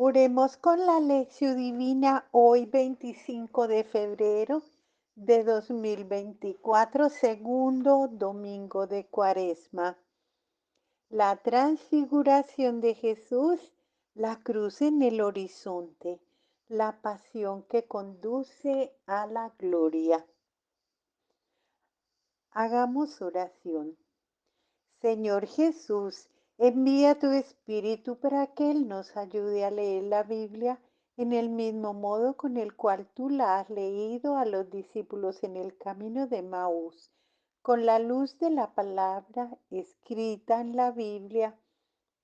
Oremos con la lección divina hoy 25 de febrero de 2024, segundo domingo de Cuaresma. La transfiguración de Jesús, la cruz en el horizonte, la pasión que conduce a la gloria. Hagamos oración. Señor Jesús, envía tu Espíritu para que Él nos ayude a leer la Biblia en el mismo modo con el cual tú la has leído a los discípulos en el camino de Maús, con la luz de la palabra escrita en la Biblia.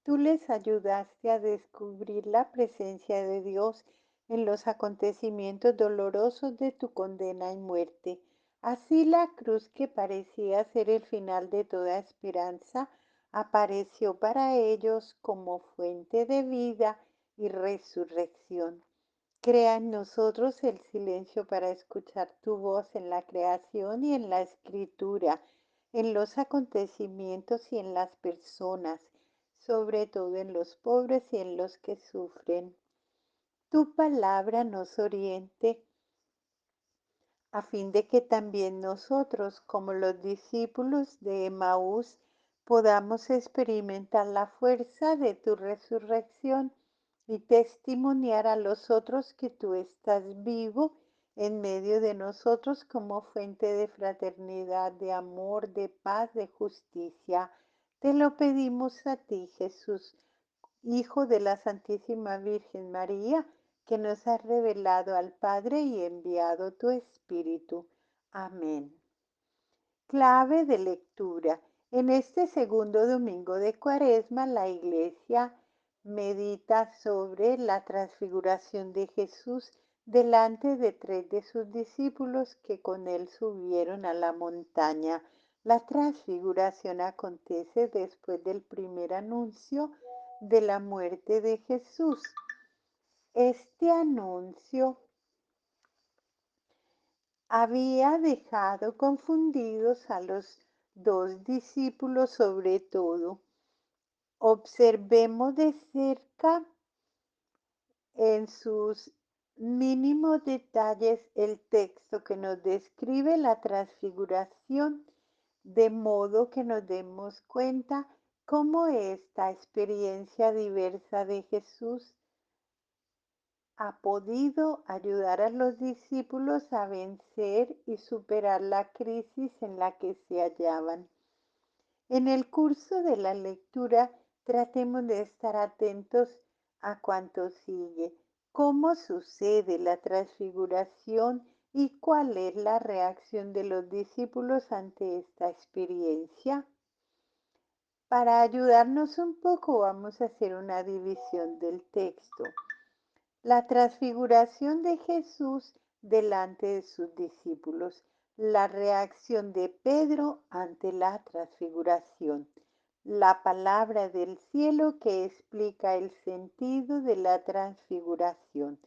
Tú les ayudaste a descubrir la presencia de Dios en los acontecimientos dolorosos de tu condena y muerte. Así la cruz, que parecía ser el final de toda esperanza, apareció para ellos como fuente de vida y resurrección. Crea en nosotros el silencio para escuchar tu voz en la creación y en la escritura, en los acontecimientos y en las personas, sobre todo en los pobres y en los que sufren. Tu palabra nos oriente a fin de que también nosotros, como los discípulos de Emaús, podamos experimentar la fuerza de tu resurrección y testimoniar a los otros que tú estás vivo en medio de nosotros como fuente de fraternidad, de amor, de paz, de justicia. Te lo pedimos a ti, Jesús, Hijo de la Santísima Virgen María, que nos has revelado al Padre y enviado tu Espíritu. Amén. Clave de lectura. En este segundo domingo de Cuaresma, la Iglesia medita sobre la transfiguración de Jesús delante de tres de sus discípulos que con él subieron a la montaña. La transfiguración acontece después del primer anuncio de la muerte de Jesús. Este anuncio había dejado confundidos a los dos discípulos sobre todo. Observemos de cerca en sus mínimos detalles el texto que nos describe la transfiguración, de modo que nos demos cuenta cómo esta experiencia diversa de Jesús ha podido ayudar a los discípulos a vencer y superar la crisis en la que se hallaban. En el curso de la lectura tratemos de estar atentos a cuanto sigue, cómo sucede la transfiguración y cuál es la reacción de los discípulos ante esta experiencia. Para ayudarnos un poco vamos a hacer una división del texto. La transfiguración de Jesús delante de sus discípulos. La reacción de Pedro ante la transfiguración. La palabra del cielo que explica el sentido de la transfiguración.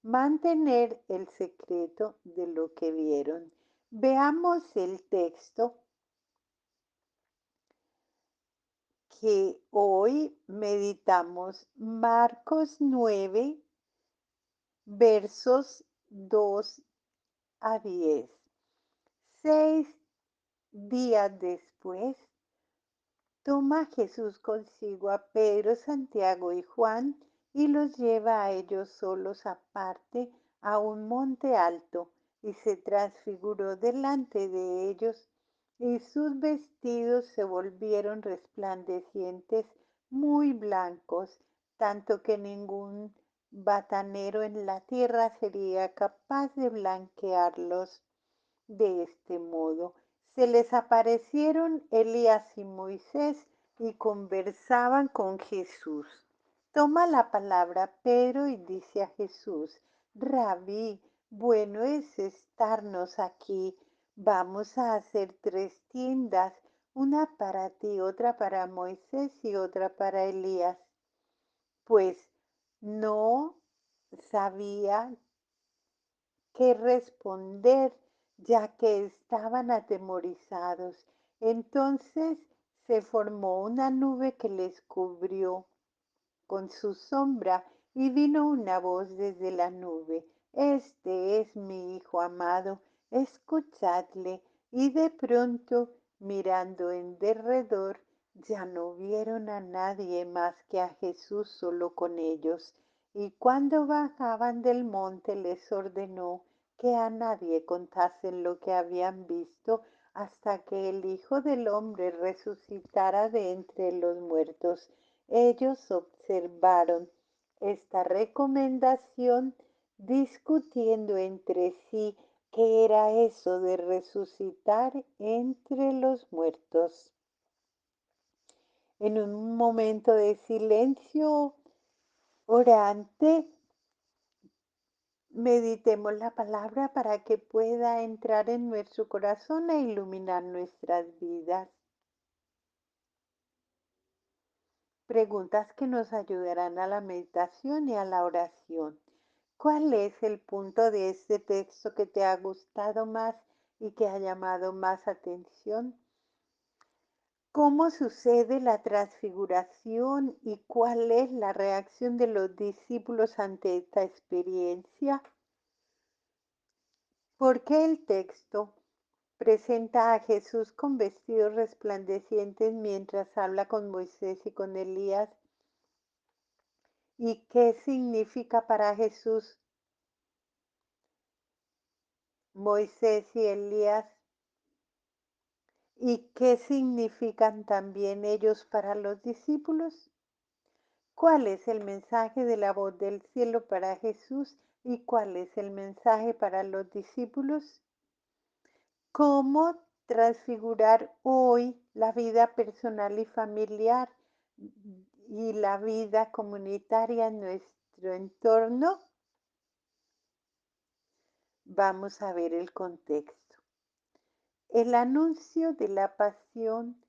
Mantener el secreto de lo que vieron. Veamos el texto que hoy meditamos. Marcos 9, versos 2 a 10. 6 días después, toma Jesús consigo a Pedro, Santiago y Juan y los lleva a ellos solos aparte a un monte alto, y se transfiguró delante de ellos, y sus vestidos se volvieron resplandecientes, muy blancos, tanto que ningún batanero en la tierra sería capaz de blanquearlos. De este modo, se les aparecieron Elías y Moisés y conversaban con Jesús. Toma la palabra Pedro y dice a Jesús: Rabí, bueno es estarnos aquí. Vamos a hacer 3 tiendas, una para ti, otra para Moisés y otra para Elías. Pues no sabía qué responder, ya que estaban atemorizados. Entonces se formó una nube que les cubrió con su sombra, y vino una voz desde la nube: Este es mi Hijo amado, escuchadle. Y de pronto, mirando en derredor, ya no vieron a nadie más que a Jesús solo con ellos. Y cuando bajaban del monte les ordenó que a nadie contasen lo que habían visto hasta que el Hijo del Hombre resucitara de entre los muertos. Ellos observaron esta recomendación discutiendo entre sí qué era eso de resucitar entre los muertos. En un momento de silencio orante, meditemos la palabra para que pueda entrar en nuestro corazón e iluminar nuestras vidas. Preguntas que nos ayudarán a la meditación y a la oración. ¿Cuál es el punto de este texto que te ha gustado más y que ha llamado más atención? ¿Cómo sucede la transfiguración y cuál es la reacción de los discípulos ante esta experiencia? ¿Por qué el texto presenta a Jesús con vestidos resplandecientes mientras habla con Moisés y con Elías? ¿Y qué significa para Jesús Moisés y Elías? ¿Y qué significan también ellos para los discípulos? ¿Cuál es el mensaje de la voz del cielo para Jesús y cuál es el mensaje para los discípulos? ¿Cómo transfigurar hoy la vida personal y familiar y la vida comunitaria en nuestro entorno? Vamos a ver el contexto. El anuncio de la pasión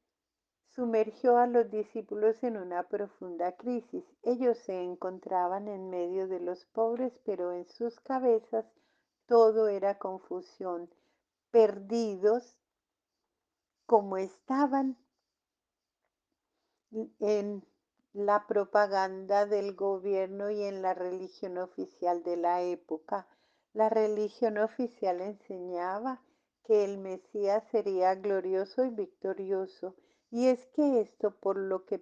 sumergió a los discípulos en una profunda crisis. Ellos se encontraban en medio de los pobres, pero en sus cabezas todo era confusión. Perdidos como estaban en la propaganda del gobierno y en la religión oficial de la época. La religión oficial enseñaba que el Mesías sería glorioso y victorioso. Y es que esto por lo que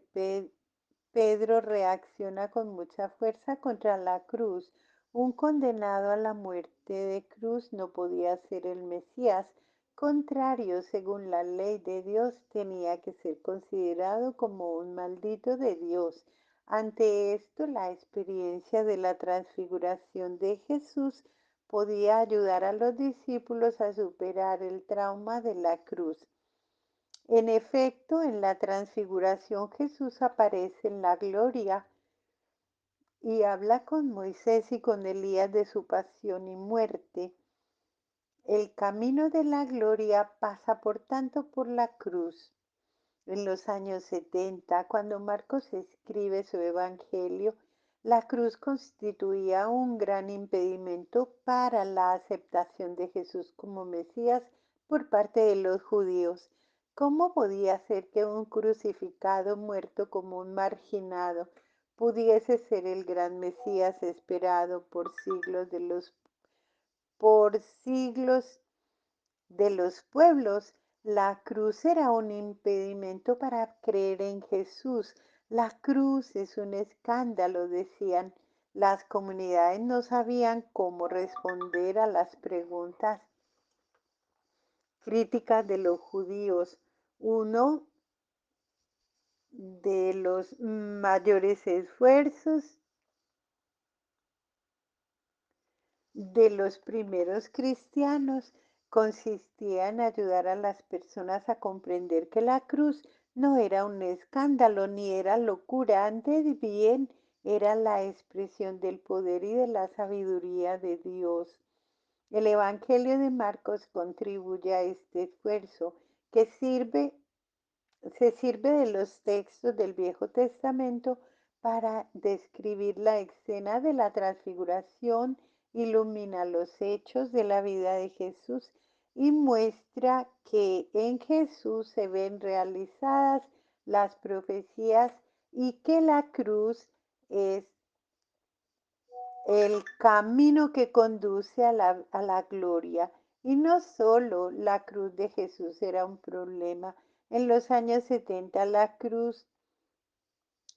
Pedro reacciona con mucha fuerza contra la cruz. Un condenado a la muerte de cruz no podía ser el Mesías. Contrario, según la ley de Dios, tenía que ser considerado como un maldito de Dios. Ante esto, la experiencia de la transfiguración de Jesús podía ayudar a los discípulos a superar el trauma de la cruz. En efecto, en la transfiguración Jesús aparece en la gloria y habla con Moisés y con Elías de su pasión y muerte. El camino de la gloria pasa por tanto por la cruz. En los años 70, cuando Marcos escribe su evangelio, la cruz constituía un gran impedimento para la aceptación de Jesús como Mesías por parte de los judíos. ¿Cómo podía ser que un crucificado muerto como un marginado pudiese ser el gran Mesías esperado por siglos de los pueblos? La cruz era un impedimento para creer en Jesús. La cruz es un escándalo, decían. Las comunidades no sabían cómo responder a las preguntas críticas de los judíos. Uno de los mayores esfuerzos de los primeros cristianos consistía en ayudar a las personas a comprender que la cruz no era un escándalo ni era locura, antes bien era la expresión del poder y de la sabiduría de Dios. El Evangelio de Marcos contribuye a este esfuerzo que se sirve de los textos del Viejo Testamento para describir la escena de la transfiguración, ilumina los hechos de la vida de Jesús y muestra que en Jesús se ven realizadas las profecías y que la cruz es el camino que conduce a la gloria. Y no solo la cruz de Jesús era un problema. En los años 70 la cruz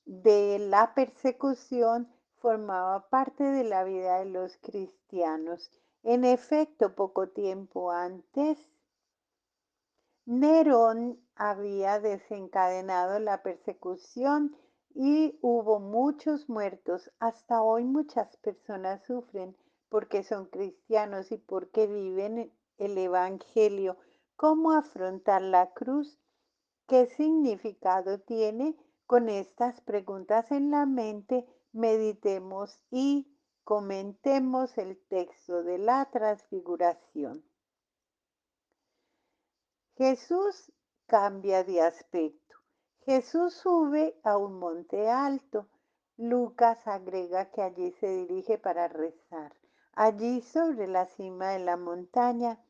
de la persecución formaba parte de la vida de los cristianos. En efecto, poco tiempo antes, Nerón había desencadenado la persecución y hubo muchos muertos. Hasta hoy muchas personas sufren porque son cristianos y porque viven el Evangelio. ¿Cómo afrontar la cruz? ¿Qué significado tiene? Con estas preguntas en la mente, meditemos y comentemos el texto de la transfiguración. Jesús cambia de aspecto. Jesús sube a un monte alto. Lucas agrega que allí se dirige para rezar. Allí sobre la cima de la montaña,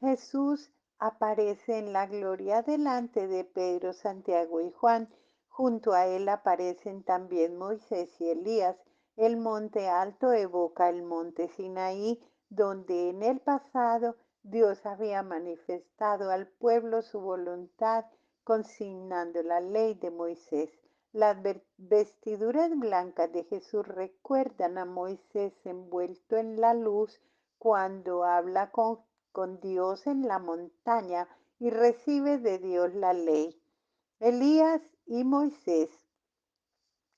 Jesús aparece en la gloria delante de Pedro, Santiago y Juan. Junto a él aparecen también Moisés y Elías. El monte alto evoca el monte Sinaí, donde en el pasado Dios había manifestado al pueblo su voluntad, consignando la ley de Moisés. Las vestiduras blancas de Jesús recuerdan a Moisés envuelto en la luz cuando habla con Dios en la montaña y recibe de Dios la ley. Elías y Moisés,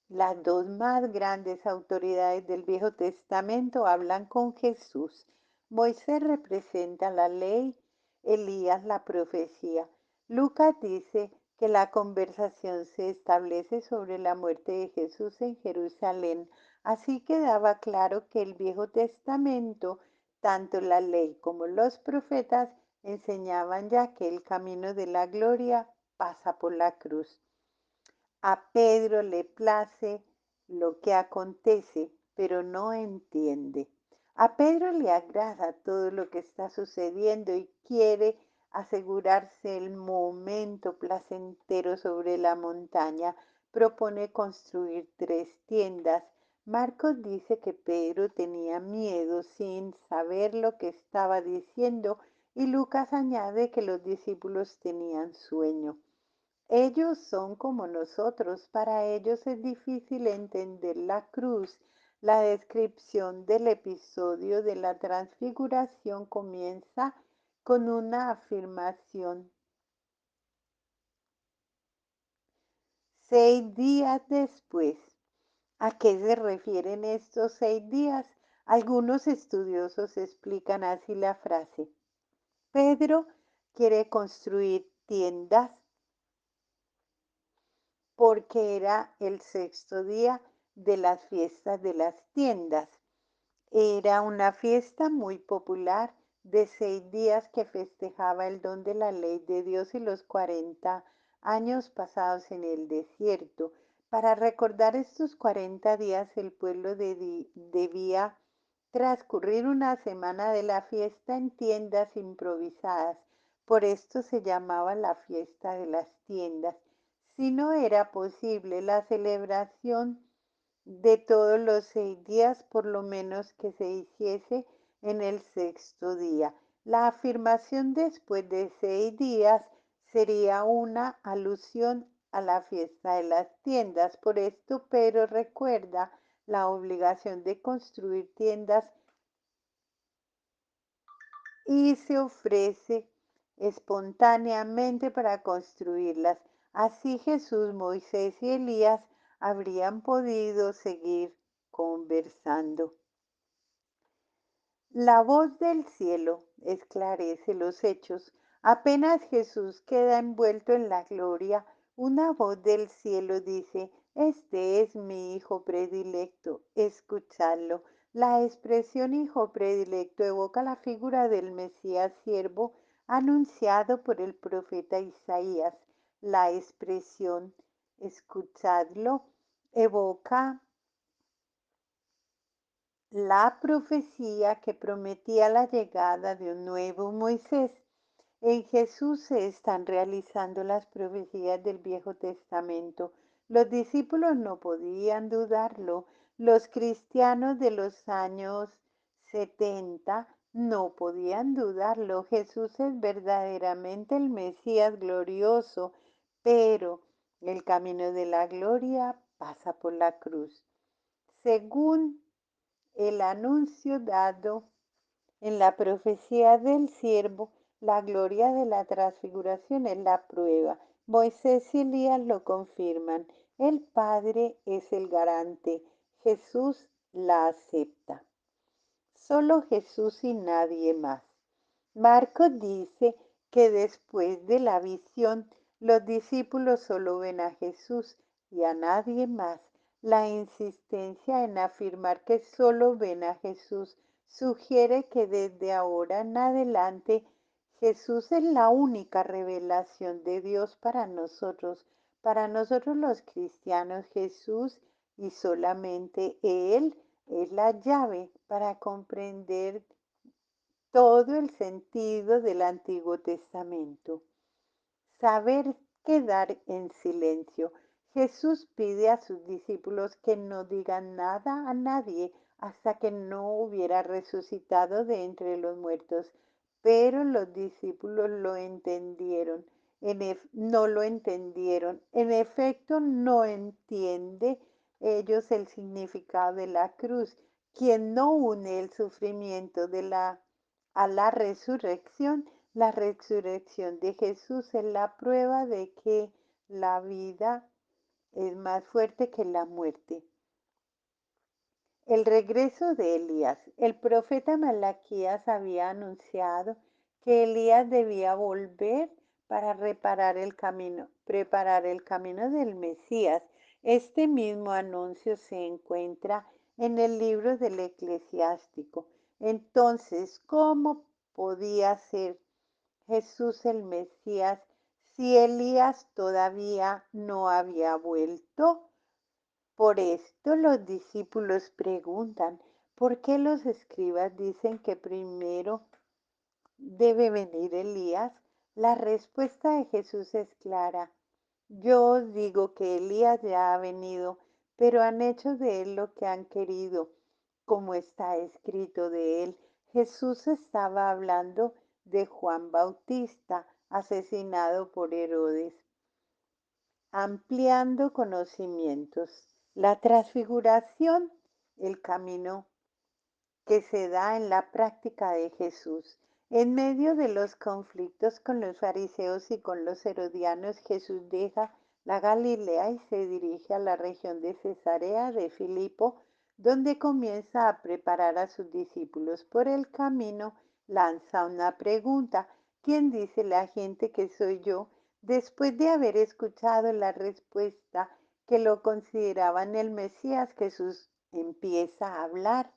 las dos más grandes autoridades del Viejo Testamento, hablan con Jesús. Moisés representa la ley, Elías la profecía. Lucas dice que la conversación se establece sobre la muerte de Jesús en Jerusalén. Así quedaba claro que el Viejo Testamento, tanto la ley como los profetas, enseñaban ya que el camino de la gloria pasa por la cruz. A Pedro le place lo que acontece, pero no entiende. A Pedro le agrada todo lo que está sucediendo y quiere asegurarse el momento placentero sobre la montaña. Propone construir 3 tiendas. Marcos dice que Pedro tenía miedo sin saber lo que estaba diciendo y Lucas añade que los discípulos tenían sueño. Ellos son como nosotros, para ellos es difícil entender la cruz. La descripción del episodio de la transfiguración comienza con una afirmación. 6 días después. ¿A qué se refieren estos 6 días? Algunos estudiosos explican así la frase. Pedro quiere construir tiendas porque era el 6.º día de las fiestas de las tiendas. Era una fiesta muy popular de 6 días que festejaba el don de la ley de Dios y los 40 años pasados en el desierto. Para recordar estos 40 días, el pueblo debía transcurrir una semana de la fiesta en tiendas improvisadas. Por esto se llamaba la fiesta de las tiendas. Si no era posible la celebración de todos los 6 días, por lo menos que se hiciese en el 6.º día. La afirmación después de 6 días sería una alusión a la fiesta de las tiendas. Por esto Pedro recuerda la obligación de construir tiendas y se ofrece espontáneamente para construirlas. Así Jesús, Moisés y Elías habrían podido seguir conversando. La voz del cielo esclarece los hechos. Apenas Jesús queda envuelto en la gloria, una voz del cielo dice, este es mi Hijo predilecto, escuchadlo. La expresión Hijo predilecto evoca la figura del Mesías siervo anunciado por el profeta Isaías. La expresión escuchadlo evoca la profecía que prometía la llegada de un nuevo Moisés. En Jesús se están realizando las profecías del Viejo Testamento. Los discípulos no podían dudarlo. Los cristianos de los años 70 no podían dudarlo. Jesús es verdaderamente el Mesías glorioso, pero el camino de la gloria pasa por la cruz. Según el anuncio dado en la profecía del siervo, la gloria de la transfiguración es la prueba. Moisés y Elías lo confirman. El Padre es el garante. Jesús la acepta. Solo Jesús y nadie más. Marcos dice que después de la visión, los discípulos solo ven a Jesús y a nadie más. La insistencia en afirmar que solo ven a Jesús sugiere que desde ahora en adelante Jesús es la única revelación de Dios para nosotros. Para nosotros los cristianos, Jesús y solamente Él es la llave para comprender todo el sentido del Antiguo Testamento. Saber quedar en silencio. Jesús pide a sus discípulos que no digan nada a nadie hasta que no hubiera resucitado de entre los muertos. Pero los discípulos lo entendieron. No lo entendieron. En efecto, no entiende ellos el significado de la cruz. Quien no une el sufrimiento a la resurrección de Jesús es la prueba de que la vida es más fuerte que la muerte. El regreso de Elías. El profeta Malaquías había anunciado que Elías debía volver para preparar el camino del Mesías. Este mismo anuncio se encuentra en el libro del Eclesiástico. Entonces, ¿cómo podía ser Jesús el Mesías si Elías todavía no había vuelto? Por esto los discípulos preguntan, ¿por qué los escribas dicen que primero debe venir Elías? La respuesta de Jesús es clara. Yo os digo que Elías ya ha venido, pero han hecho de él lo que han querido, como está escrito de él. Jesús estaba hablando de Juan Bautista, asesinado por Herodes. Ampliando conocimientos. La transfiguración, el camino que se da en la práctica de Jesús. En medio de los conflictos con los fariseos y con los herodianos, Jesús deja la Galilea y se dirige a la región de Cesarea de Filipo, donde comienza a preparar a sus discípulos. Por el camino lanza una pregunta: ¿quién dice la gente que soy yo? Después de haber escuchado la respuesta que lo consideraban el Mesías, Jesús empieza a hablar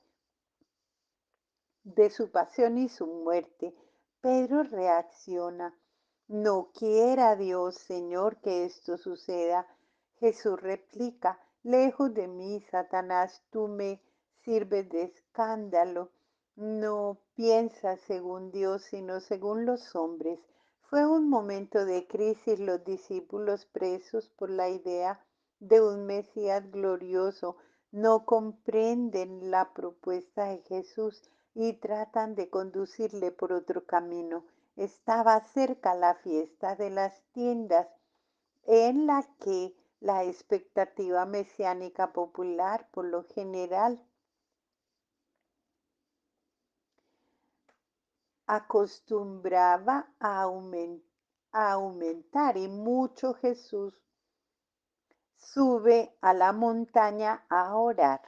de su pasión y su muerte. Pedro reacciona: no quiera Dios, Señor, que esto suceda. Jesús replica: lejos de mí, Satanás, tú me sirves de escándalo. No piensas según Dios, sino según los hombres. Fue un momento de crisis. Los discípulos, presos por la idea de un Mesías glorioso, no comprenden la propuesta de Jesús y tratan de conducirle por otro camino. Estaba cerca la fiesta de las tiendas, en la que la expectativa mesiánica popular por lo general acostumbraba a aumentar, y mucho. Jesús sube a la montaña a orar.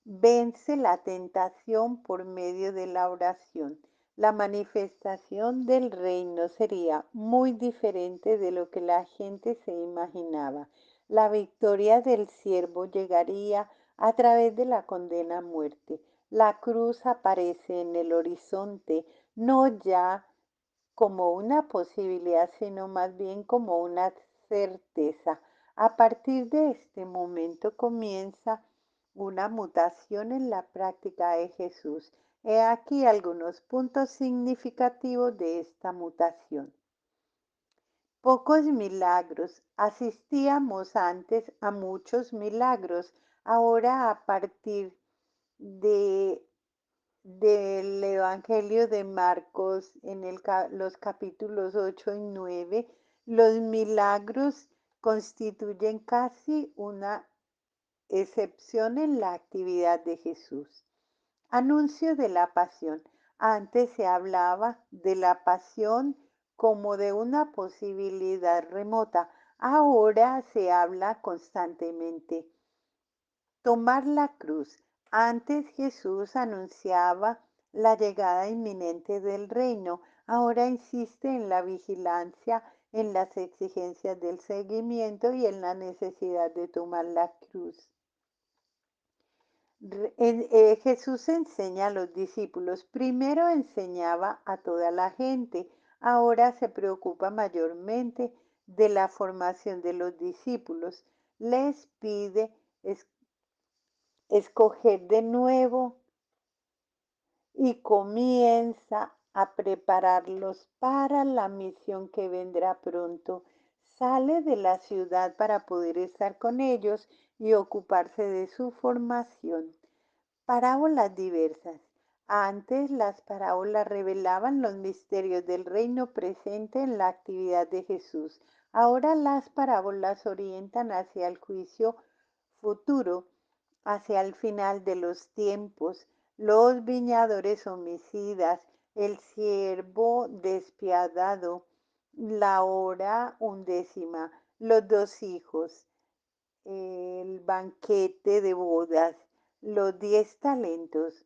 Vence la tentación por medio de la oración. La manifestación del reino sería muy diferente de lo que la gente se imaginaba. La victoria del siervo llegaría a través de la condena a muerte. La cruz aparece en el horizonte, no ya como una posibilidad, sino más bien como una certeza. A partir de este momento comienza una mutación en la práctica de Jesús. He aquí algunos puntos significativos de esta mutación. Pocos milagros. Asistíamos antes a muchos milagros. Ahora a partir de, del Evangelio de Marcos en los capítulos 8 y 9, los milagros constituyen casi una excepción en la actividad de Jesús. Anuncio de la pasión. Antes se hablaba de la pasión como de una posibilidad remota. Ahora se habla constantemente. Tomar la cruz. Antes Jesús anunciaba la llegada inminente del reino. Ahora insiste en la vigilancia, en las exigencias del seguimiento y en la necesidad de tomar la cruz. Jesús enseña a los discípulos. Primero enseñaba a toda la gente. Ahora se preocupa mayormente de la formación de los discípulos. Les pide escoger de nuevo y comienza a prepararlos para la misión que vendrá pronto. Sale de la ciudad para poder estar con ellos y ocuparse de su formación. Parábolas diversas. Antes las parábolas revelaban los misterios del reino presente en la actividad de Jesús. Ahora las parábolas orientan hacia el juicio futuro, hacia el final de los tiempos, los viñadores homicidas, el siervo despiadado, la hora undécima, los dos hijos, el banquete de bodas, los 10 talentos.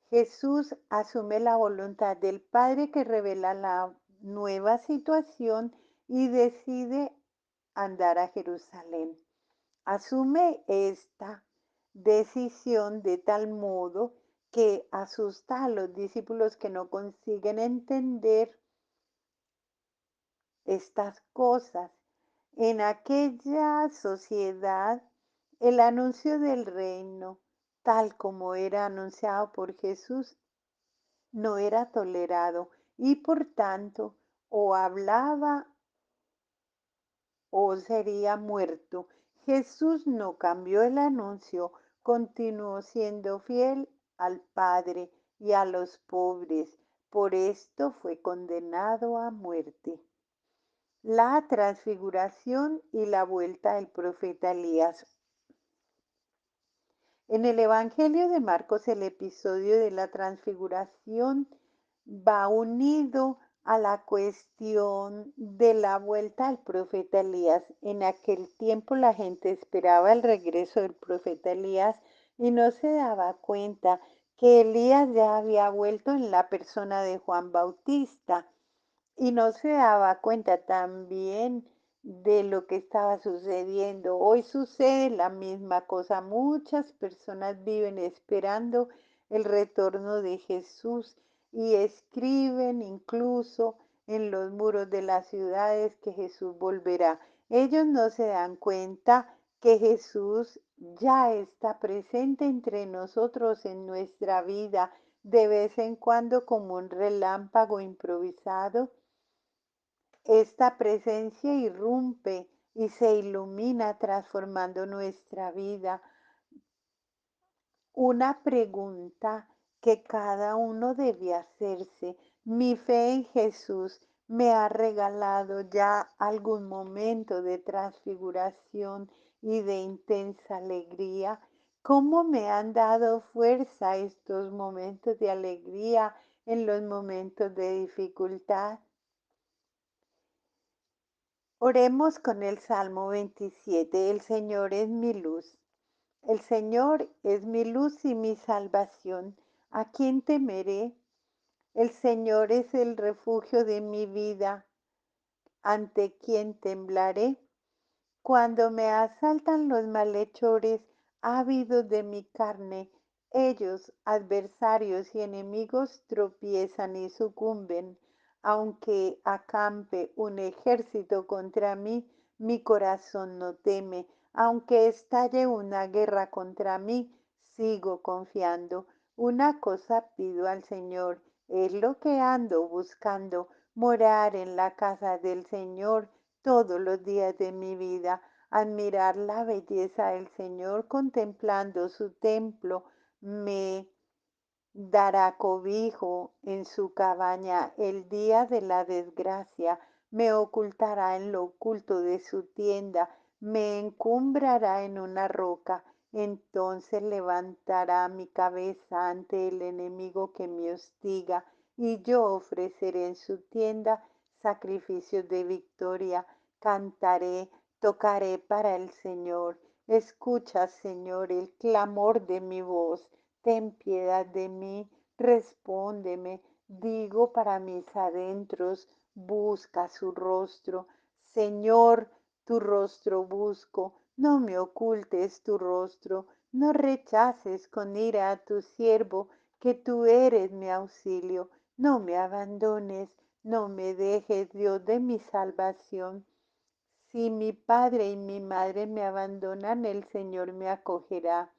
Jesús asume la voluntad del Padre que revela la nueva situación y decide andar a Jerusalén. Asume esta decisión de tal modo que asusta a los discípulos que no consiguen entender estas cosas. En aquella sociedad, el anuncio del reino, tal como era anunciado por Jesús, no era tolerado y por tanto o hablaba o sería muerto. Jesús no cambió el anuncio, continuó siendo fiel al Padre y a los pobres. Por esto fue condenado a muerte. La transfiguración y la vuelta del profeta Elías. En el Evangelio de Marcos el episodio de la transfiguración va unido a la cuestión de la vuelta del profeta Elías. En aquel tiempo la gente esperaba el regreso del profeta Elías y no se daba cuenta que Elías ya había vuelto en la persona de Juan Bautista y no se daba cuenta también de lo que estaba sucediendo. Hoy sucede la misma cosa. Muchas personas viven esperando el retorno de Jesús y escriben incluso en los muros de las ciudades que Jesús volverá. Ellos no se dan cuenta que Jesús ya está presente entre nosotros en nuestra vida de vez en cuando como un relámpago improvisado. Esta presencia irrumpe y se ilumina transformando nuestra vida. Una pregunta que cada uno debe hacerse. ¿Mi fe en Jesús me ha regalado ya algún momento de transfiguración y de intensa alegría? ¿Cómo me han dado fuerza estos momentos de alegría en los momentos de dificultad? Oremos con el Salmo 27. El Señor es mi luz. El Señor es mi luz y mi salvación. ¿A quién temeré? El Señor es el refugio de mi vida. ¿Ante quién temblaré? Cuando me asaltan los malhechores, ávidos de mi carne, ellos, adversarios y enemigos, tropiezan y sucumben. Aunque acampe un ejército contra mí, mi corazón no teme. Aunque estalle una guerra contra mí, sigo confiando. Una cosa pido al Señor, es lo que ando buscando, morar en la casa del Señor todos los días de mi vida, Admirar la belleza del Señor contemplando su templo me dará cobijo en su cabaña el día de la desgracia, me ocultará en lo oculto de su tienda, me encumbrará en una roca, entonces levantará mi cabeza ante el enemigo que me hostiga, y yo ofreceré en su tienda sacrificios de victoria, cantaré, tocaré para el Señor. Escucha, Señor, el clamor de mi voz. Ten piedad de mí, respóndeme, digo para mis adentros, busca su rostro. Señor, tu rostro busco, no me ocultes tu rostro, no rechaces con ira a tu siervo, que tú eres mi auxilio. No me abandones, no me dejes, Dios de mi salvación. Si mi padre y mi madre me abandonan, el Señor me acogerá.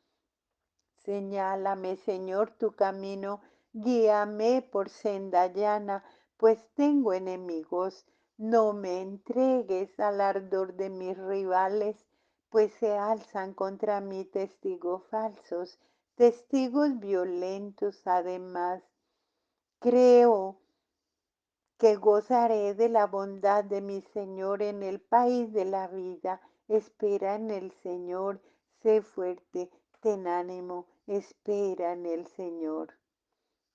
Señálame, Señor, tu camino, guíame por senda llana, pues tengo enemigos. No me entregues al ardor de mis rivales, pues se alzan contra mí testigos falsos, testigos violentos además. Creo que gozaré de la bondad de mi Señor en el país de la vida. Espera en el Señor, sé fuerte, ten ánimo, espera en el Señor.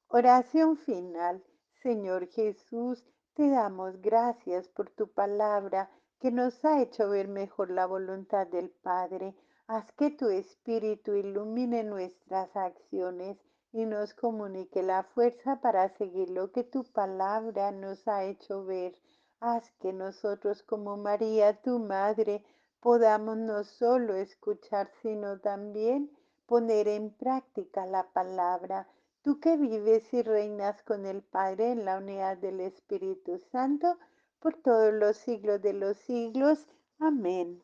Oración final. Señor Jesús, te damos gracias por tu palabra que nos ha hecho ver mejor la voluntad del Padre. Haz que tu Espíritu ilumine nuestras acciones y nos comunique la fuerza para seguir lo que tu palabra nos ha hecho ver. Haz que nosotros como María, tu Madre, podamos no solo escuchar, sino también poner en práctica la palabra. Tú que vives y reinas con el Padre en la unidad del Espíritu Santo, por todos los siglos de los siglos. Amén.